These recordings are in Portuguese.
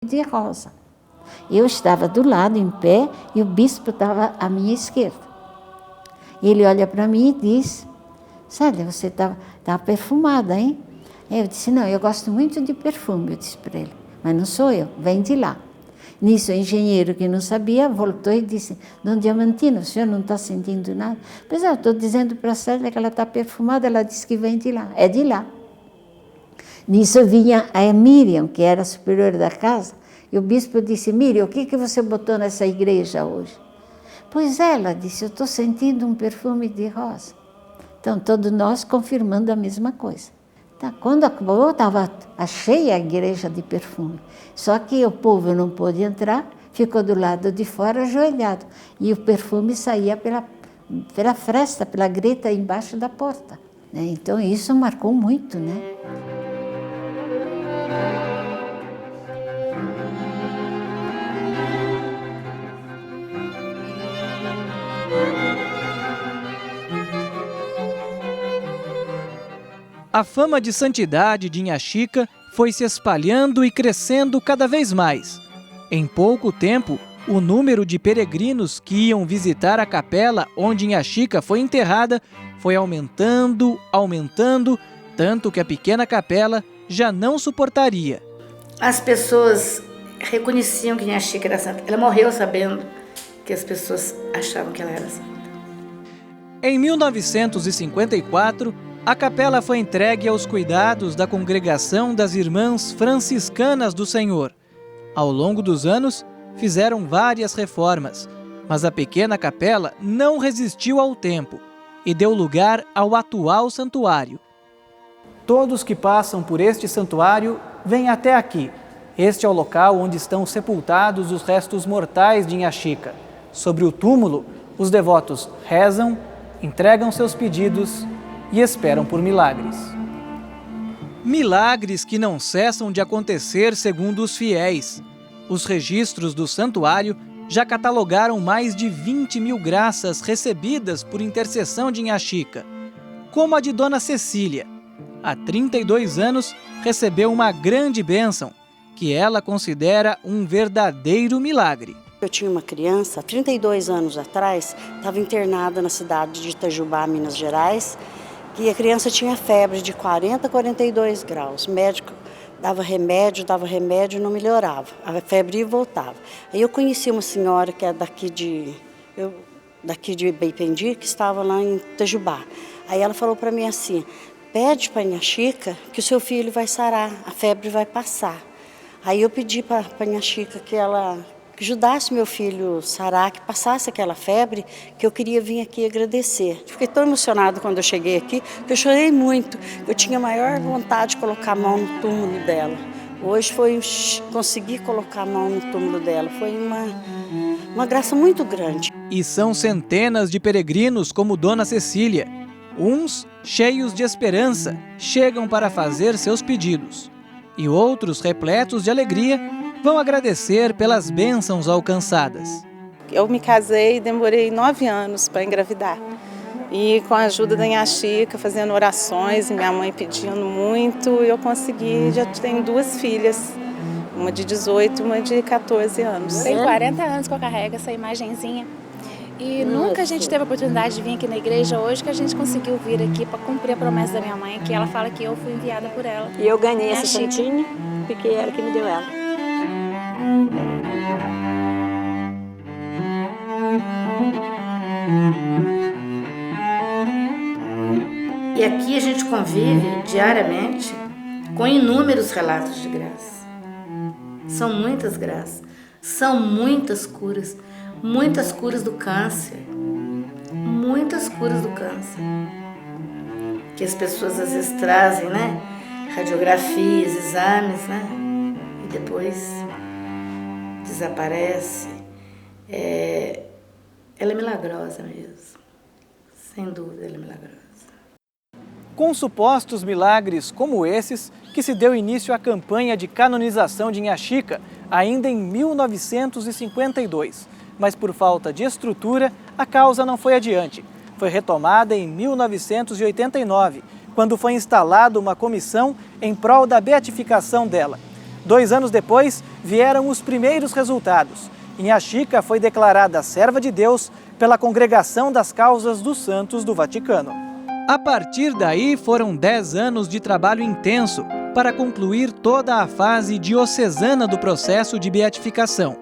de rosa. Eu estava do lado, em pé, e o bispo estava à minha esquerda. Ele olha para mim e diz: Célia, você está perfumada, hein? Eu disse: não, eu gosto muito de perfume, eu disse para ele. Mas não sou eu, vem de lá. Nisso, o engenheiro, que não sabia, voltou e disse: Dom Diamantino, o senhor não está sentindo nada? Pois é, eu estou dizendo para a Célia que ela está perfumada, ela disse que vem de lá. É de lá. Nisso vinha a Miriam, que era a superior da casa, e o bispo disse: Miriam, o que você botou nessa igreja hoje? Pois ela disse: eu estou sentindo um perfume de rosa. Então, todos nós confirmando a mesma coisa. Tá, quando acabou, estava cheia a igreja de perfume. Só que o povo não pôde entrar, ficou do lado de fora ajoelhado. E o perfume saía pela fresta, pela greta embaixo da porta. Né? Então, isso marcou muito, né? A fama de santidade de Inha Chica foi se espalhando e crescendo cada vez mais. Em pouco tempo, o número de peregrinos que iam visitar a capela onde Inha Chica foi enterrada foi aumentando, tanto que a pequena capela já não suportaria. As pessoas reconheciam que Inha Chica era santa. Ela morreu sabendo que as pessoas achavam que ela era santa. Em 1954, a capela foi entregue aos cuidados da Congregação das Irmãs Franciscanas do Senhor. Ao longo dos anos, fizeram várias reformas, mas a pequena capela não resistiu ao tempo e deu lugar ao atual santuário. Todos que passam por este santuário vêm até aqui. Este é o local onde estão sepultados os restos mortais de Inha Chica. Sobre o túmulo, os devotos rezam, entregam seus pedidos e esperam por milagres. Milagres que não cessam de acontecer segundo os fiéis. Os registros do santuário já catalogaram mais de 20 mil graças recebidas por intercessão de Inha Chica, como a de Dona Cecília. Há 32 anos recebeu uma grande bênção, que ela considera um verdadeiro milagre. Eu tinha uma criança, 32 anos atrás, estava internada na cidade de Itajubá, Minas Gerais, e a criança tinha febre de 40 a 42 graus. O médico dava remédio e não melhorava. A febre ia e voltava. Aí eu conheci uma senhora que é daqui de Beipendi, que estava lá em Itajubá. Aí ela falou para mim assim: pede para a Inha Chica que o seu filho vai sarar, a febre vai passar. Aí eu pedi para a Inha Chica que ela ajudasse meu filho sarar, que passasse aquela febre, que eu queria vir aqui agradecer. Fiquei tão emocionada quando eu cheguei aqui, que eu chorei muito. Eu tinha a maior vontade de colocar a mão no túmulo dela. Hoje consegui colocar a mão no túmulo dela. Foi uma graça muito grande. E são centenas de peregrinos como Dona Cecília. Uns, cheios de esperança, chegam para fazer seus pedidos. E outros, repletos de alegria, vão agradecer pelas bênçãos alcançadas. Eu me casei e demorei 9 anos para engravidar. E com a ajuda da Inha Chica, fazendo orações e minha mãe pedindo muito, eu consegui, já tenho 2 filhas, uma de 18 e uma de 14 anos. Tem 40 anos que eu carrego essa imagenzinha. E nunca a gente teve a oportunidade de vir aqui na igreja hoje, que a gente conseguiu vir aqui para cumprir a promessa da minha mãe, que ela fala que eu fui enviada por ela. E eu ganhei essa santinha, porque ela que me deu ela. E aqui a gente convive diariamente com inúmeros relatos de graça. São muitas graças, são muitas curas do câncer, muitas curas do câncer. Que as pessoas às vezes trazem, né? Radiografias, exames, né? E depois desaparece. Ela é milagrosa mesmo, sem dúvida ela é milagrosa. Com supostos milagres como esses, que se deu início à campanha de canonização de Inha Chica ainda em 1952. Mas por falta de estrutura, a causa não foi adiante. Foi retomada em 1989, quando foi instalada uma comissão em prol da beatificação dela. 2 anos depois, vieram os primeiros resultados. Inha Chica foi declarada serva de Deus pela Congregação das Causas dos Santos do Vaticano. A partir daí, foram 10 anos de trabalho intenso para concluir toda a fase diocesana do processo de beatificação.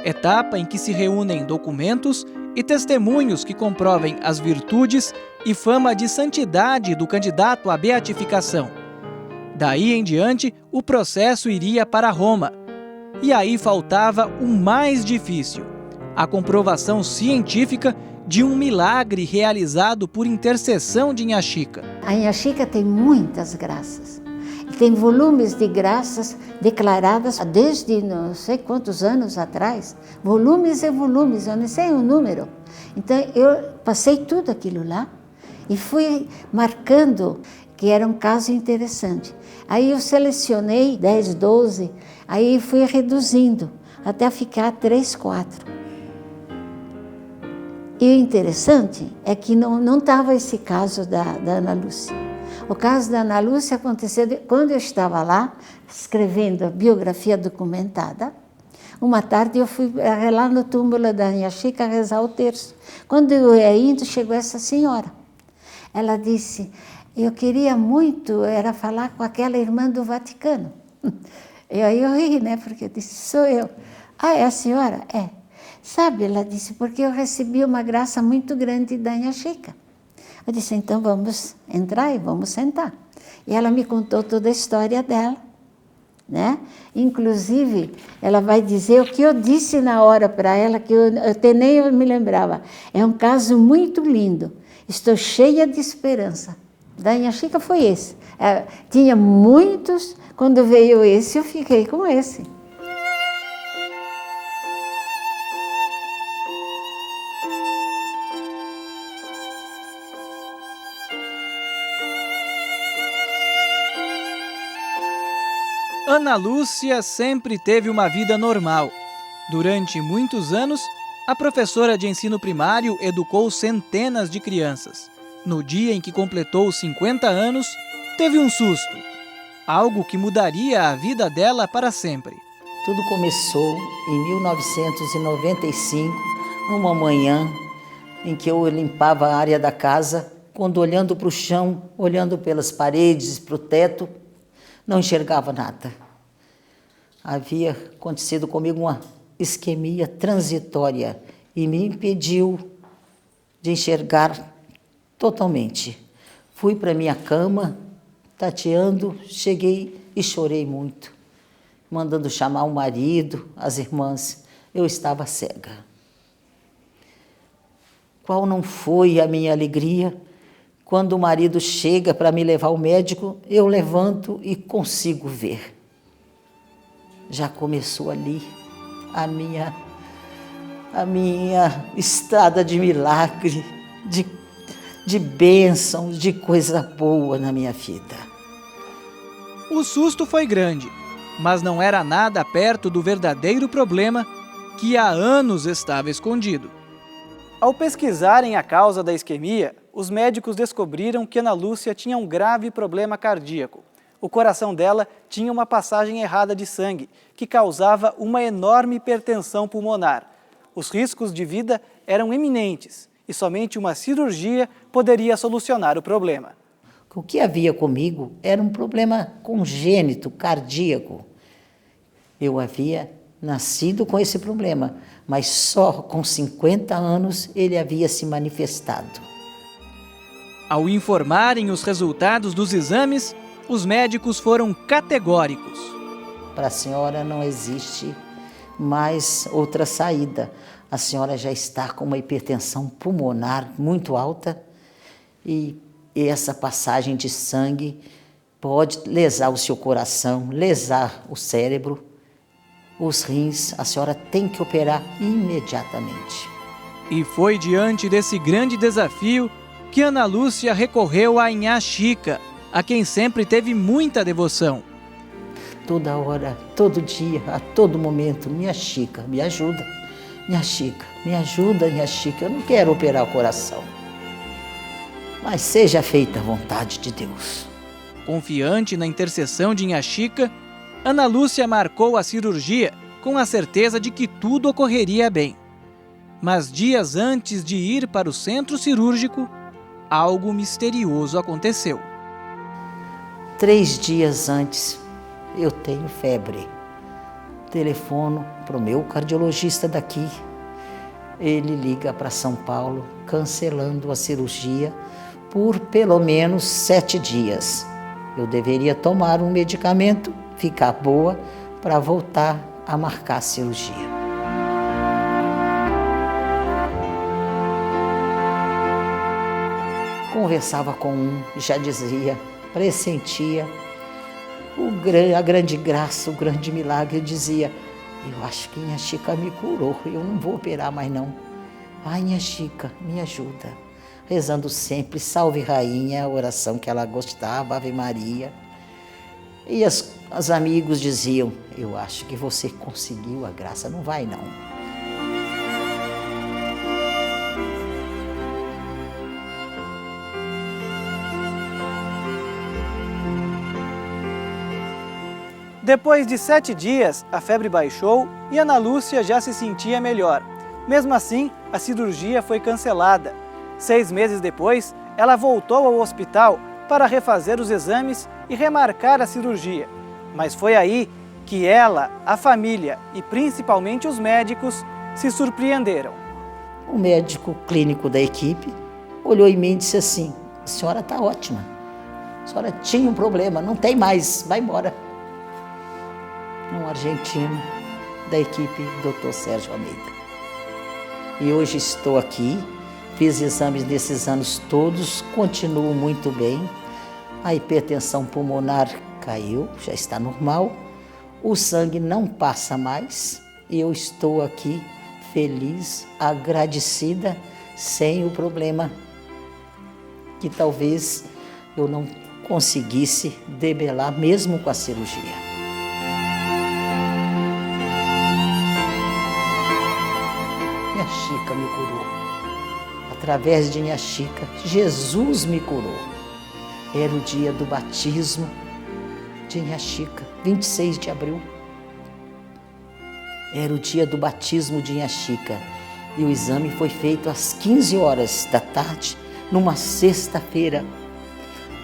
Etapa em que se reúnem documentos e testemunhos que comprovem as virtudes e fama de santidade do candidato à beatificação. Daí em diante, o processo iria para Roma. E aí faltava o mais difícil: a comprovação científica de um milagre realizado por intercessão de Inha Chica. A Inha Chica tem muitas graças. Tem volumes de graças declaradas desde não sei quantos anos atrás. Volumes e volumes, eu não sei o número. Então eu passei tudo aquilo lá e fui marcando que era um caso interessante. Aí eu selecionei 10, 12, aí fui reduzindo até ficar 3, 4. E o interessante é que não estava esse caso da Ana Lúcia. O caso da Ana Lúcia aconteceu quando eu estava lá, escrevendo a biografia documentada. Uma tarde eu fui lá no túmulo da Inha Chica rezar o terço. Quando eu ia indo, chegou essa senhora. Ela disse: eu queria muito era falar com aquela irmã do Vaticano. Aí eu ri, né? Porque eu disse: sou eu. Ah, é a senhora? É. Sabe, ela disse, porque eu recebi uma graça muito grande da Inha Chica. Eu disse: então vamos entrar e vamos sentar. E ela me contou toda a história dela, né? Inclusive, ela vai dizer o que eu disse na hora para ela, que eu até nem eu me lembrava. É um caso muito lindo. Estou cheia de esperança. Da Inha Chica foi esse. Tinha muitos, quando veio esse, eu fiquei com esse. Ana Lúcia sempre teve uma vida normal. Durante muitos anos, a professora de ensino primário educou centenas de crianças. No dia em que completou 50 anos, teve um susto. Algo que mudaria a vida dela para sempre. Tudo começou em 1995, numa manhã em que eu limpava a área da casa, quando olhando para o chão, olhando pelas paredes, para o teto, não enxergava nada. Havia acontecido comigo uma isquemia transitória e me impediu de enxergar totalmente. Fui para minha cama, tateando, cheguei e chorei muito, mandando chamar o marido, as irmãs. Eu estava cega. Qual não foi a minha alegria quando o marido chega para me levar ao médico, eu levanto e consigo ver. Já começou ali a minha estrada de milagre, de bênção, de coisa boa na minha vida. O susto foi grande, mas não era nada perto do verdadeiro problema que há anos estava escondido. Ao pesquisarem a causa da isquemia, os médicos descobriram que Ana Lúcia tinha um grave problema cardíaco. O coração dela tinha uma passagem errada de sangue, que causava uma enorme hipertensão pulmonar. Os riscos de vida eram iminentes e somente uma cirurgia poderia solucionar o problema. O que havia comigo era um problema congênito, cardíaco. Eu havia nascido com esse problema, mas só com 50 anos ele havia se manifestado. Ao informarem os resultados dos exames, os médicos foram categóricos. Para a senhora não existe mais outra saída. A senhora já está com uma hipertensão pulmonar muito alta e essa passagem de sangue pode lesar o seu coração, lesar o cérebro, os rins. A senhora tem que operar imediatamente. E foi diante desse grande desafio que Ana Lúcia recorreu a Inha Chica, a quem sempre teve muita devoção. Toda hora, todo dia, a todo momento, Inha Chica, me ajuda. Inha Chica, me ajuda, Inha Chica. Eu não quero operar o coração, mas seja feita a vontade de Deus. Confiante na intercessão de Inha Chica, Ana Lúcia marcou a cirurgia com a certeza de que tudo ocorreria bem. Mas dias antes de ir para o centro cirúrgico, algo misterioso aconteceu. 3 dias antes, eu tenho febre. Telefono para o meu cardiologista daqui. Ele liga para São Paulo, cancelando a cirurgia por pelo menos 7 dias. Eu deveria tomar um medicamento, ficar boa, para voltar a marcar a cirurgia. Conversava com um, já dizia, pressentia a grande graça, o grande milagre. Eu dizia, eu acho que Inha Chica me curou, eu não vou operar mais não. Ai, Inha Chica, me ajuda. Rezando sempre, Salve Rainha, a oração que ela gostava, Ave Maria. E os amigos diziam, eu acho que você conseguiu a graça, não vai não. Depois de 7 dias, a febre baixou e Ana Lúcia já se sentia melhor. Mesmo assim, a cirurgia foi cancelada. 6 meses depois, ela voltou ao hospital para refazer os exames e remarcar a cirurgia. Mas foi aí que ela, a família e principalmente os médicos se surpreenderam. O médico clínico da equipe olhou em mim e disse assim, a senhora está ótima, a senhora tinha um problema, não tem mais, vai embora. Um argentino da equipe, Dr. Sérgio Almeida. E hoje estou aqui, fiz exames desses anos todos, continuo muito bem. A hipertensão pulmonar caiu, já está normal. O sangue não passa mais e eu estou aqui feliz, agradecida, sem o problema que talvez eu não conseguisse debelar mesmo com a cirurgia. Inha Chica me curou. Através de Inha Chica, Jesus me curou. Era o dia do batismo de Inha Chica, 26 de abril. Era o dia do batismo de Inha Chica. E o exame foi feito às 15 horas da tarde, numa sexta-feira,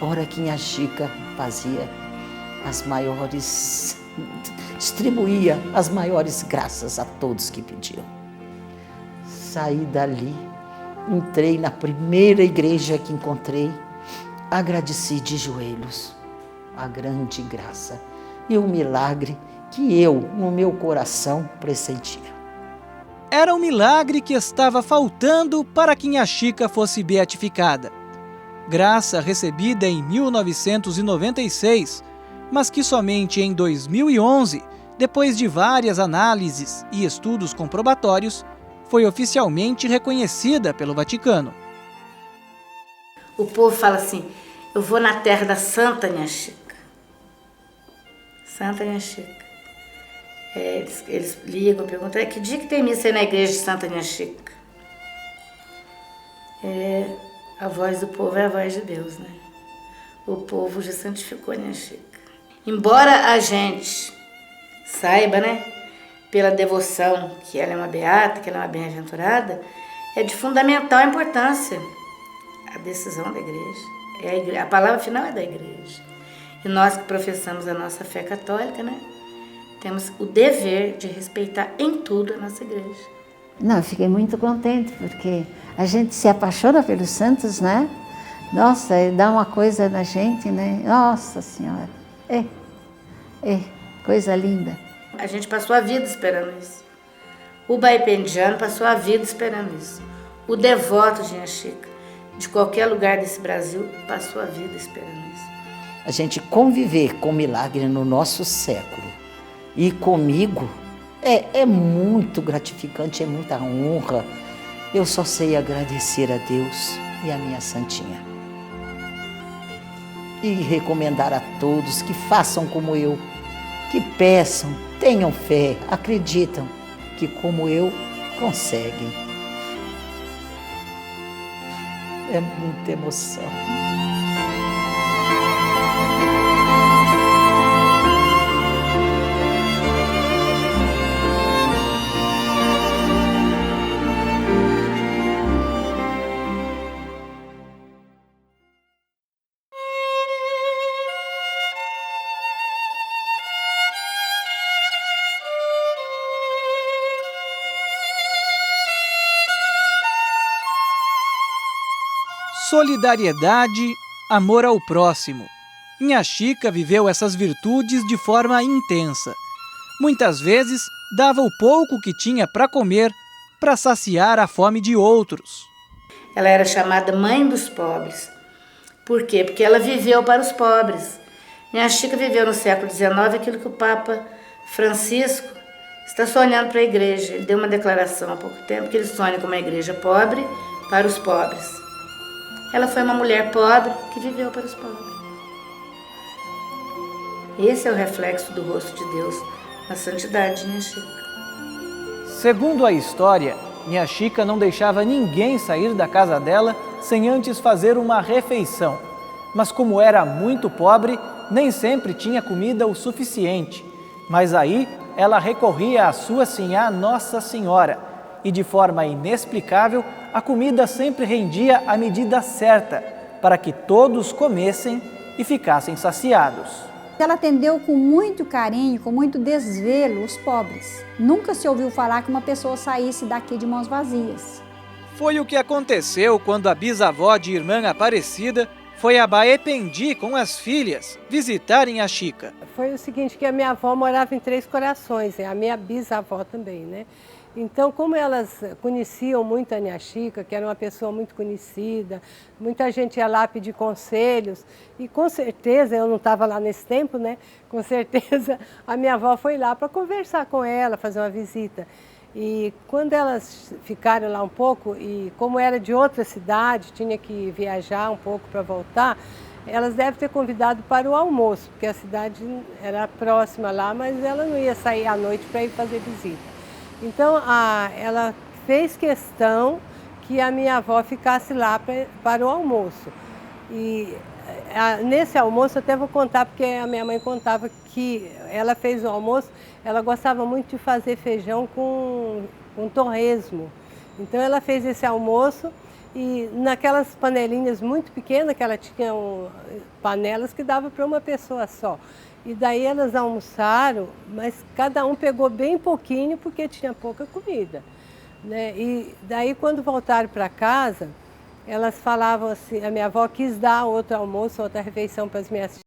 hora que Inha Chica fazia distribuía as maiores graças a todos que pediam. Saí dali, entrei na primeira igreja que encontrei, agradeci de joelhos a grande graça e o milagre que eu, no meu coração, pressentia. Era um milagre que estava faltando para que Inha Chica fosse beatificada. Graça recebida em 1996, mas que somente em 2011, depois de várias análises e estudos comprobatórios, foi oficialmente reconhecida pelo Vaticano. O povo fala assim, eu vou na terra da Santa Inha Chica. Santa Inha Chica. Eles ligam, perguntam, que dia que tem missa aí na igreja de Santa Inha Chica? A voz do povo é a voz de Deus, né? O povo já santificou Inha Chica. Embora a gente saiba, né, pela devoção que ela é uma beata, que ela é uma bem-aventurada, é de fundamental importância a decisão da igreja. A palavra final é da igreja. E nós que professamos a nossa fé católica, né, temos o dever de respeitar em tudo a nossa igreja. Não, eu fiquei muito contente, porque a gente se apaixona pelos santos, né? Nossa, dá uma coisa na gente, né? Nossa Senhora, coisa linda. A gente passou a vida esperando isso. O baipendiano passou a vida esperando isso. O devoto de Inha Chica, de qualquer lugar desse Brasil, passou a vida esperando isso. A gente conviver com o milagre no nosso século e comigo é muito gratificante, é muita honra. Eu só sei agradecer a Deus e a minha santinha. E recomendar a todos que façam como eu, que peçam, tenham fé, acreditam que como eu, conseguem. É muita emoção. solidariedade, amor ao próximo. Inha Chica viveu essas virtudes de forma intensa. Muitas vezes dava o pouco que tinha para comer para saciar a fome de outros. Ela era chamada mãe dos pobres. Por quê? Porque ela viveu para os pobres. Inha Chica viveu no século XIX aquilo que o Papa Francisco está sonhando para a igreja. Ele deu uma declaração há pouco tempo que ele sonha com uma igreja pobre para os pobres. Ela foi uma mulher pobre que viveu para os pobres. Esse é o reflexo do rosto de Deus na santidade de Inha Chica. Segundo a história, Inha Chica não deixava ninguém sair da casa dela sem antes fazer uma refeição. Mas como era muito pobre, nem sempre tinha comida o suficiente. Mas aí ela recorria à sua sinhá Nossa Senhora. E de forma inexplicável, a comida sempre rendia a medida certa, para que todos comessem e ficassem saciados. Ela atendeu com muito carinho, com muito desvelo os pobres. Nunca se ouviu falar que uma pessoa saísse daqui de mãos vazias. Foi o que aconteceu quando a bisavó de Irmã Aparecida foi a Baependi com as filhas visitar Inha Chica. Foi o seguinte, que a minha avó morava em Três Corações, a minha bisavó também, né? Então, como elas conheciam muito a Inha Chica, que era uma pessoa muito conhecida, muita gente ia lá pedir conselhos, e com certeza, eu não estava lá nesse tempo, né? Com certeza a minha avó foi lá para conversar com ela, fazer uma visita. E quando elas ficaram lá um pouco, e como era de outra cidade, tinha que viajar um pouco para voltar, elas devem ter convidado para o almoço, porque a cidade era próxima lá, mas ela não ia sair à noite para ir fazer visita. Então, ela fez questão que a minha avó ficasse lá para o almoço. E nesse almoço, até vou contar, porque a minha mãe contava que ela fez o almoço, ela gostava muito de fazer feijão com torresmo. Então, ela fez esse almoço e naquelas panelinhas muito pequenas, que ela tinha panelas que dava para uma pessoa só. E daí elas almoçaram, mas cada um pegou bem pouquinho porque tinha pouca comida, né? E daí quando voltaram para casa, elas falavam assim, a minha avó quis dar outro almoço, outra refeição para as minhas